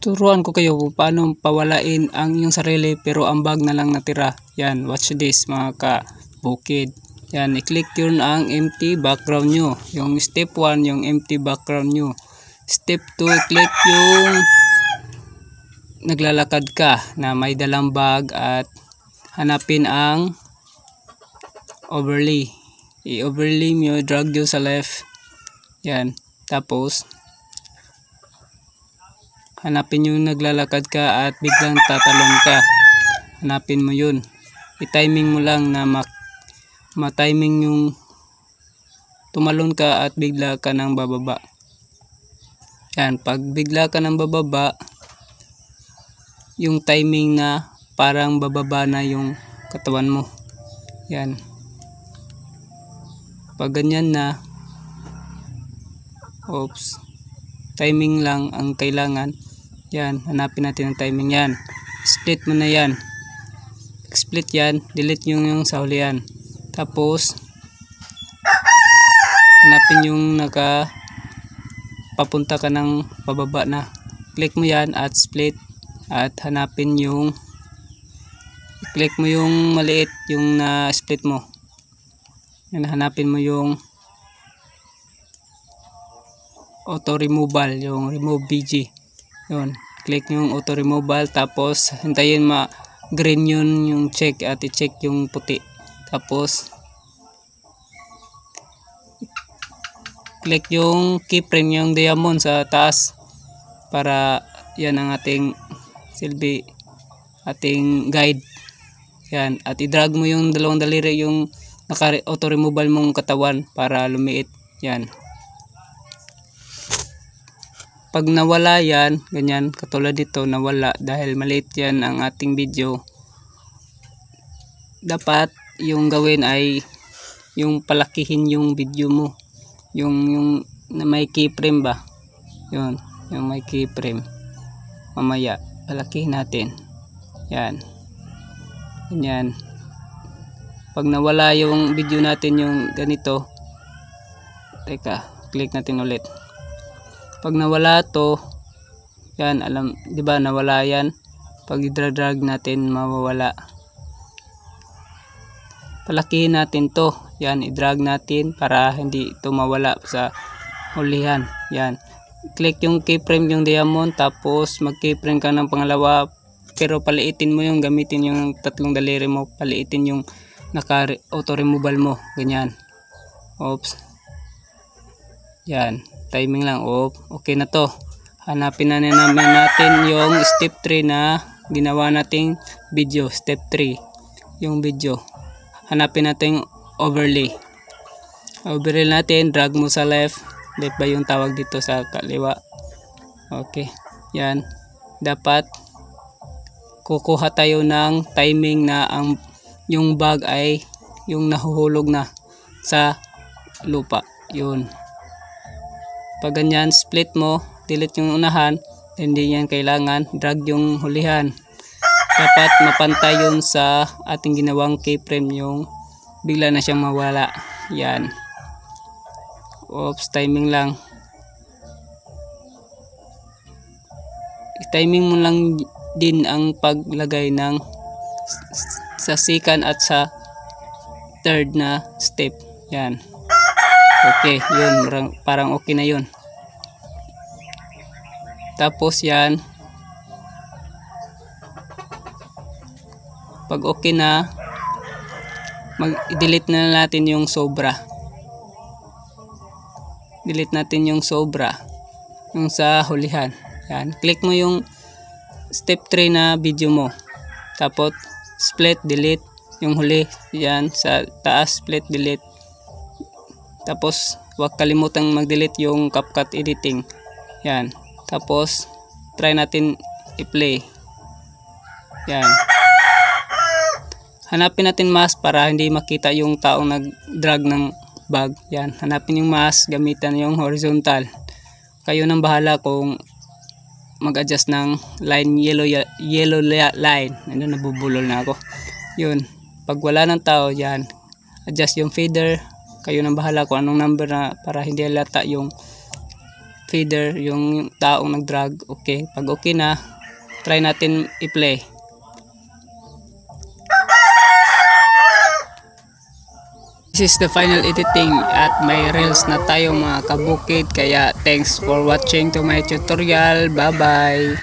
Turuan ko kayo kung paano pawalain ang iyong sarili pero ang bag na lang natira. Yan, watch this mga kabukid. Yan, i-click yun ang empty background nyo. Yung step 1, yung empty background nyo. Step 2, click yung naglalakad ka na may dalang bag at hanapin ang overlay. I-overlay nyo, drag nyo sa left. Yan, tapos hanapin yung naglalakad ka at biglang tatalon ka. Hanapin mo yun. I-timing mo lang na ma-timing yung tumalon ka at bigla ka nang bababa. Yan, pag bigla ka nang bababa, yung timing na parang bababa na yung katawan mo. Yan. Pag ganyan na, oops, timing lang ang kailangan. Yan, hanapin natin ang timing yan. Split mo na yan. Split yan, delete yung sa huli yan. Tapos, hanapin yung papunta ka ng pababa na. Click mo yan at split. At hanapin yung, click mo yung maliit, yung na-split mo. Yan, hanapin mo yung auto removal, yung remove BG. Yun, click yung auto removal, tapos hintayin green yun yung check at i-check yung puti. Tapos click yung keyframe, yung diamond sa taas, para yan ang ating silbi, ating guide. Yan, at i-drag mo yung dalawang daliri yung naka-auto removal mong katawan para lumiit. Yan. Pag nawala yan, ganyan, katulad dito, nawala dahil maliit yan ang ating video. Dapat yung gawin ay yung palakihin yung video mo. Yung na may keyframe ba? Yun, yung may keyframe. Mamaya, palakihin natin. Yan. Ganyan. Pag nawala yung video natin yung ganito, teka, click natin ulit. Pag nawala to, yan, alam, 'di ba, nawala yan. Pag i-drag natin, mawawala. Palakihin natin to. Yan, i-drag natin para hindi ito mawala sa hulihan. Yan. Click yung keyframe, yung diamond, tapos mag-keyframe ka ng pangalawa, pero paliitin mo yung, gamitin yung tatlong daliri mo, paliitin yung naka-auto removal mo. Ganyan. Oops. Yan. Timing lang. Oh, okay na to. Hanapin na naman natin yung step 3 na ginawa nating video. Step 3. Yung video. Hanapin natin yung overlay. Overlay natin. Drag mo sa left. Left ba yung tawag dito, sa kaliwa? Okay. Yan. Dapat kukuha tayo ng timing na yung bag ay yung nahuhulog na sa lupa. Yun. Pag ganyan, split mo, delete yung unahan, hindi yan kailangan, drag yung hulihan. Dapat mapantay yun sa ating ginawang keyframe, yung bigla na siyang mawala. Yan. Oops, timing lang. I-timing mo lang din ang paglagay ng sa second at sa third na step. Yan. Okay, yun, parang okay na yun. Tapos yan, pag okay na, delete na natin yung sobra. Delete natin yung sobra, yung sa hulihan. Yan, click mo yung step 3 na video mo. Tapos split, delete yung huli. Yan, sa taas, split, delete. Tapos, huwag kalimutang mag-delete yung CapCut editing. Yan. Tapos, try natin i-play. Yan. Hanapin natin mask para hindi makita yung taong nag-drag ng bag. Yan. Hanapin yung mask, gamitan yung horizontal. Kayo nang bahala kung mag-adjust ng line, yellow line. Ano, nabubulol na ako. Yun. Pag wala ng tao, yan. Adjust yung fader. Kayo nang bahala kung anong number na para hindi halata yung feeder, yung taong nag-drag. Okay, pag okay na, try natin i-play. This is the final editing at may reels na tayo mga kabukid. Kaya thanks for watching to my tutorial. Bye bye.